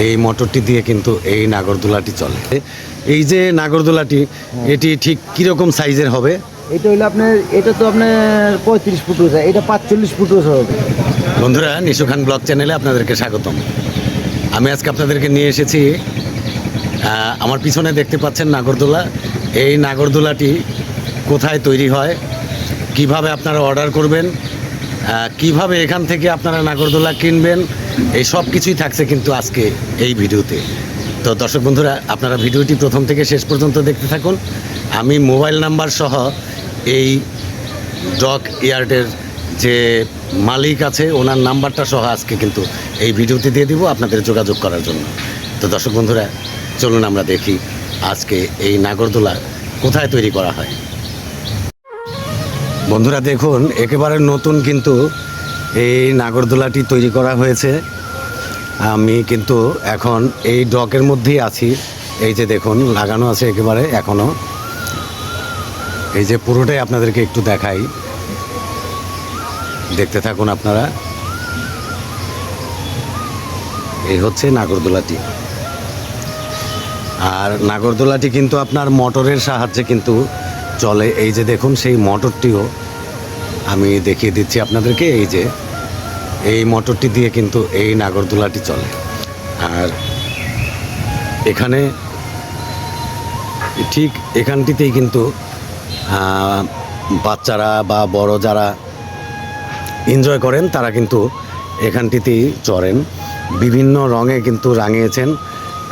এই মোটরটি দিয়ে কিন্তু এই নাগরদোলাটি চলে। এই যে নাগরদোলাটি এটি ঠিক কীরকম সাইজের হবে? এটা হইলো আপনার, এটা তো আপনার 35 ফুট উঁচা, এটা 45 ফুট উঁচা হবে। বন্ধুরা, নিশু খান ব্লগ চ্যানেলে আপনাদেরকে স্বাগতম। আমি আজকে আপনাদেরকে নিয়ে এসেছি, আমার পিছনে দেখতে পাচ্ছেন নাগরদোলা। এই নাগরদোলাটি কোথায় তৈরি হয়, কিভাবে আপনারা অর্ডার করবেন, কিভাবে এখান থেকে আপনারা নাগরদোলা কিনবেন, এই সব কিছুই থাকছে কিন্তু আজকে এই ভিডিওতে। তো দর্শক বন্ধুরা, আপনারা ভিডিওটি প্রথম থেকে শেষ পর্যন্ত দেখতে থাকুন। আমি মোবাইল নাম্বার সহ এই ডক ইয়ার্ডের যে মালিক আছে ওনার নাম্বারটা সহ আজকে কিন্তু এই ভিডিওতে দিয়ে দিব আপনাদের যোগাযোগ করার জন্য। তো দর্শক বন্ধুরা, চলুন আমরা দেখি আজকে এই নাগরদোলা কোথায় তৈরি করা হয়। বন্ধুরা দেখুন, একেবারে নতুন কিন্তু এই নাগরদোলাটি তৈরি করা হয়েছে। আমি কিন্তু এখন এই ডকের মধ্যেই আছি। এই যে দেখুন, লাগানো আছে একেবারে এখনও। এই যে পুরোটাই আপনাদেরকে একটু দেখাই, দেখতে থাকুন আপনারা। এই হচ্ছে নাগরদোলাটি। আর নাগরদোলাটি কিন্তু আপনার মোটরের সাহায্যে কিন্তু চলে। এই যে দেখুন, সেই মোটরটিও আমি দেখিয়ে দিচ্ছি আপনাদেরকে। এই যে এই মোটরটি দিয়ে কিন্তু এই নাগরদোলাটি চলে। আর এখানে ঠিক এখানটিতেই কিন্তু বাচ্চারা বা বড় যারা এনজয় করেন তারা কিন্তু এখানটিতেই চড়েন। বিভিন্ন রঙে কিন্তু রাঙিয়েছেন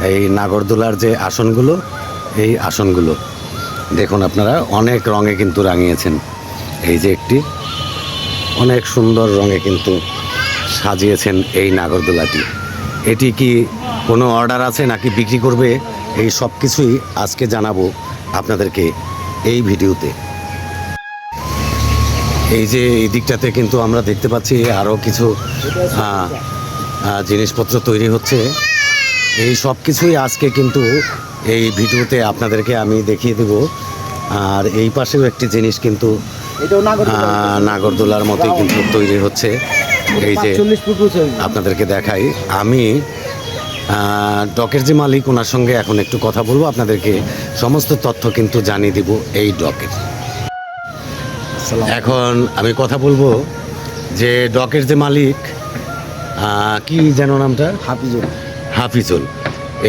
এই নাগরদোলার যে আসনগুলো, এই আসনগুলো দেখুন আপনারা, অনেক রঙে কিন্তু রাঙিয়েছেন। এই যে একটি অনেক সুন্দর রঙে কিন্তু সাজিয়েছেন এই নাগরদোলাটি। এটি কি কোনো অর্ডার আছে নাকি বিক্রি করবে, এই সব কিছুই আজকে জানাবো আপনাদেরকে এই ভিডিওতে। এই যে এই দিকটাতে কিন্তু আমরা দেখতে পাচ্ছি আরও কিছু জিনিসপত্র তৈরি হচ্ছে। এই সব কিছুই আজকে কিন্তু এই ভিডিওতে আপনাদেরকে আমি দেখিয়ে দেব। আর এই পাশেও একটি জিনিস কিন্তু নাগরদোলার মতোই কিন্তু তৈরি হচ্ছে। এই যে আপনাদেরকে দেখাই, আমি ডকের যে মালিক ওনার সঙ্গে এখন একটু কথা বলবো, আপনাদেরকে সমস্ত তথ্য কিন্তু জানিয়ে দিব এই ডকের। এখন আমি কথা বলবো যে ডকের যে মালিক, কি যেন নামটা? হাফিজুল।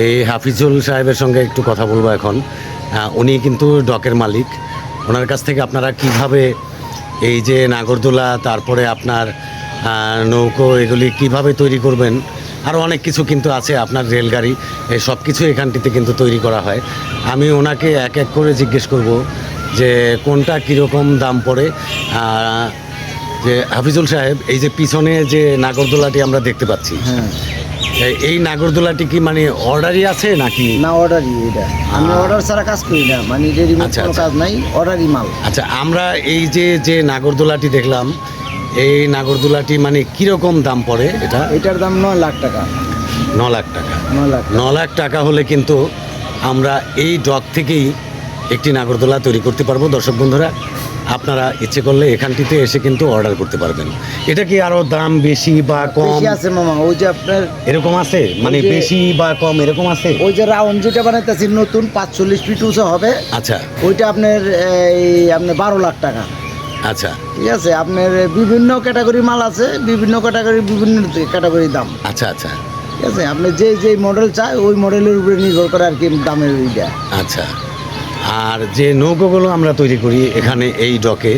এই হাফিজুল সাহেবের সঙ্গে একটু কথা বলবো এখন। উনি কিন্তু ডকের মালিক। ওনার কাছ থেকে আপনারা কিভাবে এই যে নাগরদোলা, তারপরে আপনার নৌকো, এগুলি কিভাবে তৈরি করবেন, আরও অনেক কিছু কিন্তু আছে, আপনার রেলগাড়ি, এই সব কিছু এখানটিতে কিন্তু তৈরি করা হয়। আমি ওনাকে এক এক করে জিজ্ঞেস করব যে কোনটা কীরকম দাম পড়ে। যে হাফিজুল সাহেব, এই যে পিছনে যে নাগরদোলাটি আমরা দেখতে পাচ্ছি, এই নাগরদোলাটি কি মানে অর্ডারই আছে নাকি? না, অর্ডারই। এটা আমি অর্ডার ছাড়া কাজ করি না, মানে রেডিমেড কোনো কাজ নাই, অর্ডারই মাল। আচ্ছা, আমরা এই যে নাগরদোলাটি দেখলাম, এই নাগরদোলাটি মানে কীরকম দাম পড়ে? এটার দাম 9 লাখ টাকা। 9 লাখ টাকা। 9 লাখ টাকা হলে কিন্তু আমরা এই ডক থেকেই একটি নাগরদোলা তৈরি করতে পারবো। দর্শক বন্ধুরা, আপনারা ইচ্ছে করলে এখানটিতে এসে কিন্তু অর্ডার করতে পারবেন। এটা কি আরো দাম বেশি বা কম আছে মামা? ওই যে আপনার এরকম আছে, মানে বেশি বা কম এরকম আছে? ওই যে রাউন্ড যেটা বানাইতেছি নতুন 45 ফিট উঁচা হবে। আচ্ছা, ওইটা আপনার আপনার 12 লাখ টাকা। আচ্ছা, ঠিক আছে। আপনার বিভিন্ন ক্যাটাগরি মাল আছে, বিভিন্ন ক্যাটাগরি দাম। আচ্ছা আচ্ছা, ঠিক আছে। আপনি যে মডেল চায় ওই মডেলের উপরে নির্ভর করে আর কি দামের ওইটা। আচ্ছা। আর যে নৌকোগুলো আমরা তৈরি করি এখানে এই ডকে,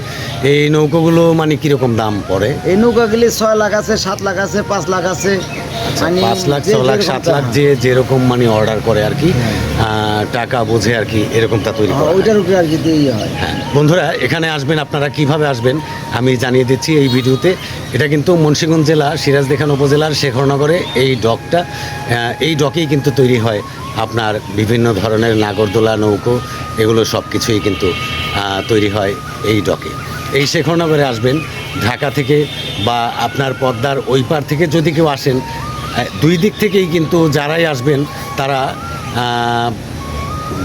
এই নৌকোগুলো মানে কীরকম দাম পড়ে? এই নৌকাগুলি 6 লাখ আছে, 7 লাখ আছে, 5 লাখ আছে। 5 লাখ, 6 লাখ, 7 লাখ যে যেরকম মানে অর্ডার করে আর কি, টাকা বোঝে আর কি, এরকমটা তৈরি করা ওইটার উপরে আর কি দিয়ে হয়। হ্যাঁ বন্ধুরা, এখানে আসবেন, আপনারা কিভাবে আসবেন আমি জানিয়ে দিচ্ছি এই ভিডিওতে। এটা কিন্তু মুন্সিগঞ্জ জেলা সিরাজদিখান উপজেলার শেখরনগরে এই ডকটা, এই ডকেই কিন্তু তৈরি হয় আপনার বিভিন্ন ধরনের নাগরদোলা, নৌকো, এগুলো সব কিছুই কিন্তু তৈরি হয় এই ডকে। এই শেখরনগরে আসবেন ঢাকা থেকে বা আপনার পদ্মার ওই পার থেকে যদি কেউ আসেন, দুই দিক থেকেই কিন্তু যারাই আসবেন তারা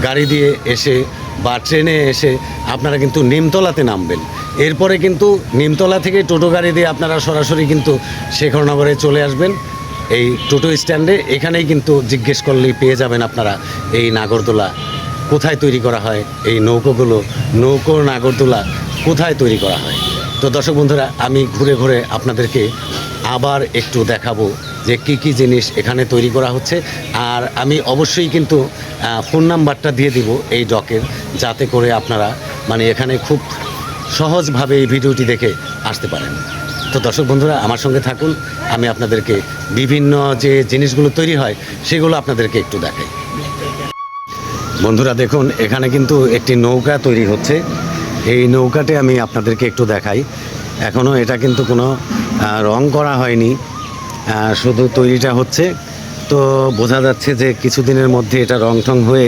গাড়ি দিয়ে এসে বা ট্রেনে এসে আপনারা কিন্তু নিমতলাতে নামবেন। এরপরে কিন্তু নিমতলা থেকে টোটো গাড়ি দিয়ে আপনারা সরাসরি কিন্তু শেখরনগরে চলে আসবেন। এই টোটো স্ট্যান্ডে, এখানেই কিন্তু জিজ্ঞেস করলেই পেয়ে যাবেন আপনারা এই নাগরদোলা কোথায় তৈরি করা হয়, এই নৌকো নাগরদোলা কোথায় তৈরি করা হয়। তো দর্শক বন্ধুরা, আমি ঘুরে ঘুরে আপনাদেরকে আবার একটু দেখাবো যে কি কি জিনিস এখানে তৈরি করা হচ্ছে। আর আমি অবশ্যই কিন্তু ফোন নাম্বারটা দিয়ে দিব এই ডকের, যাতে করে আপনারা মানে এখানে খুব সহজভাবে এই ভিডিওটি দেখে আসতে পারেন। তো দর্শক বন্ধুরা, আমার সঙ্গে থাকুন, আমি আপনাদেরকে বিভিন্ন যে জিনিসগুলো তৈরি হয় সেগুলো আপনাদেরকে একটু দেখাই। বন্ধুরা দেখুন, এখানে কিন্তু একটি নৌকা তৈরি হচ্ছে। এই নৌকাতে আমি আপনাদেরকে একটু দেখাই। এখনও এটা কিন্তু কোনো রং করা হয়নি, শুধু তৈরিটা হচ্ছে। তো বোঝা যাচ্ছে যে কিছুদিনের মধ্যে এটা রং টং হয়ে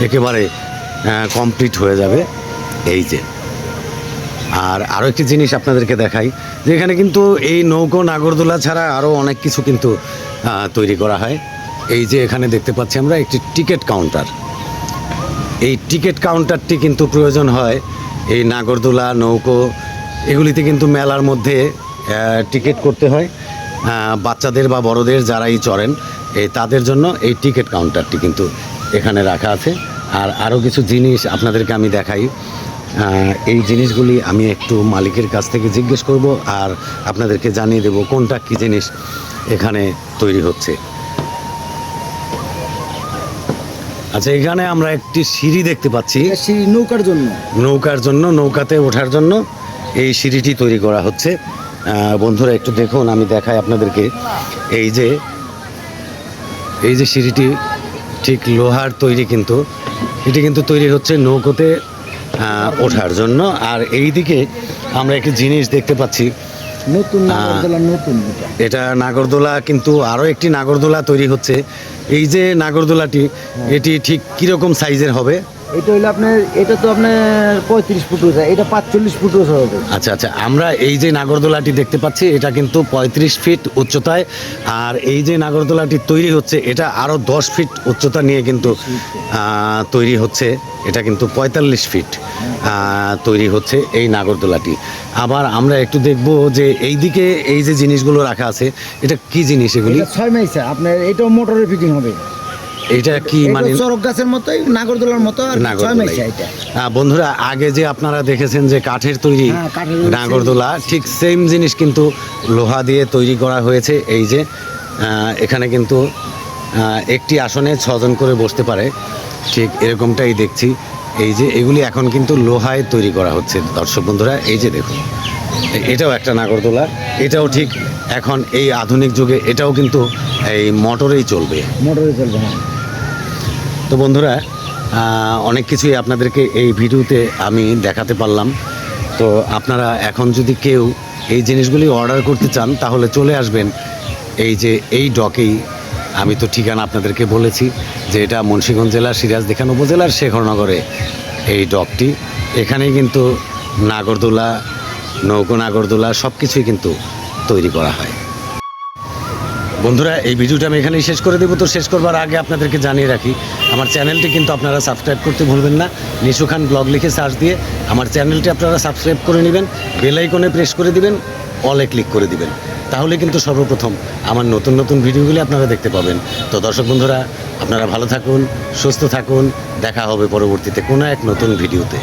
একেবারে কমপ্লিট হয়ে যাবে। এই যে আরও একটি জিনিস আপনাদেরকে দেখাই, যে এখানে কিন্তু এই নৌকো নাগরদোলা ছাড়া আরও অনেক কিছু কিন্তু তৈরি করা হয়। এই যে এখানে দেখতে পাচ্ছি আমরা একটি টিকিট কাউন্টার। এই টিকিট কাউন্টারটি কিন্তু প্রয়োজন হয় এই নাগরদোলা নৌকো এগুলিতে কিন্তু মেলার মধ্যে টিকিট করতে হয় বাচ্চাদের বা বড়দের যারাই চড়েন তাদের জন্য এই টিকিট কাউন্টারটি কিন্তু এখানে রাখা আছে। আর আরও কিছু জিনিস আপনাদেরকে আমি দেখাই। এই জিনিসগুলি আমি একটু মালিকের কাছ থেকে জিজ্ঞেস করব আর আপনাদেরকে জানিয়ে দেব কোনটা কী জিনিস এখানে তৈরি হচ্ছে। আচ্ছা, এখানে আমরা একটি সিঁড়ি দেখতে পাচ্ছি। সিঁড়ি নৌকার জন্য নৌকাতে ওঠার জন্য এই সিঁড়িটি তৈরি করা হচ্ছে। বন্ধুরা একটু দেখুন, আমি দেখাই আপনাদেরকে। এই যে সিঁড়িটি ঠিক লোহার তৈরি, কিন্তু এটি কিন্তু তৈরি হচ্ছে নৌকোতে ওঠার জন্য। আর এই দিকে আমরা একটি জিনিস দেখতে পাচ্ছি, নতুন এটা নাগরদোলা, কিন্তু আরও একটি নাগরদোলা তৈরি হচ্ছে। এই যে নাগরদোলাটি, এটি ঠিক কীরকম সাইজের হবে? এটা হইলো আপনার, এটা তো আপনার 35 ফুট উঁচা, এটা 45 ফুট উঁচা হবে। আচ্ছা আচ্ছা, আমরা এই যে নাগরদোলাটি দেখতে পাচ্ছি এটা কিন্তু 35 ফিট উচ্চতায়, আর এই যে নাগরদোলাটি তৈরি হচ্ছে এটা আরও 10 ফিট উচ্চতা নিয়ে কিন্তু তৈরি হচ্ছে। এটা কিন্তু 45 ফিট তৈরি হচ্ছে এই নাগরদোলাটি। আবার আমরা একটু দেখব যে এই দিকে এই যে জিনিসগুলো রাখা আছে, এটা কি জিনিস এগুলি? 6 মাইসা আপনার, এটাও মোটরের ফিটিং হবে। এটা কি মানে চরক গাছের মতোই, নাগরদোলার মতো, আর 6 মাইসা এটা। বন্ধুরা, আগে যে আপনারা দেখেছেন যে কাঠের তৈরি নাগরদোলা, ঠিক সেম জিনিস কিন্তু লোহা দিয়ে তৈরি করা হয়েছে। এই যে এখানে কিন্তু একটি আসনে 6 জন করে বসতে পারে, ঠিক এরকমটাই দেখছি। এই যে এগুলি এখন কিন্তু লোহায় তৈরি করা হচ্ছে। দর্শক বন্ধুরা, এই যে দেখুন, এটাও একটা নাগরদোলা, এটাও ঠিক এখন এই আধুনিক যুগে এটাও কিন্তু এই মোটরেই চলবে। তো বন্ধুরা, অনেক কিছুই আপনাদেরকে এই ভিডিওতে আমি দেখাতে পারলাম। তো আপনারা এখন যদি কেউ এই জিনিসগুলি অর্ডার করতে চান তাহলে চলে আসবেন এই যে এই ডকেই। আমি তো ঠিকানা আপনাদেরকে বলেছি যে এটা মুন্সিগঞ্জ জেলার সিরাজদিখান উপজেলার শেখরনগরে এই ডকটি। এখানেই কিন্তু নাগরদোলা, নৌকো নাগরদোলা সব কিছুই কিন্তু তৈরি করা হয়। বন্ধুরা, এই ভিডিওটা আমি এখানেই শেষ করে দেবো। তো শেষ করবার আগে আপনাদেরকে জানিয়ে রাখি, আমার চ্যানেলটি কিন্তু আপনারা সাবস্ক্রাইব করতে ভুলবেন না। নিশু খান ব্লগ লিখে সার্চ দিয়ে আমার চ্যানেলটি আপনারা সাবস্ক্রাইব করে নেবেন, বেল আইকনে প্রেস করে দিবেন, অলে ক্লিক করে দিবেন, তাহলে কিন্তু সর্বপ্রথম আমার নতুন নতুন ভিডিওগুলি আপনারা দেখতে পাবেন। তো দর্শক বন্ধুরা, আপনারা ভালো থাকুন, সুস্থ থাকুন, দেখা হবে পরবর্তীতে কোনো এক নতুন ভিডিওতে।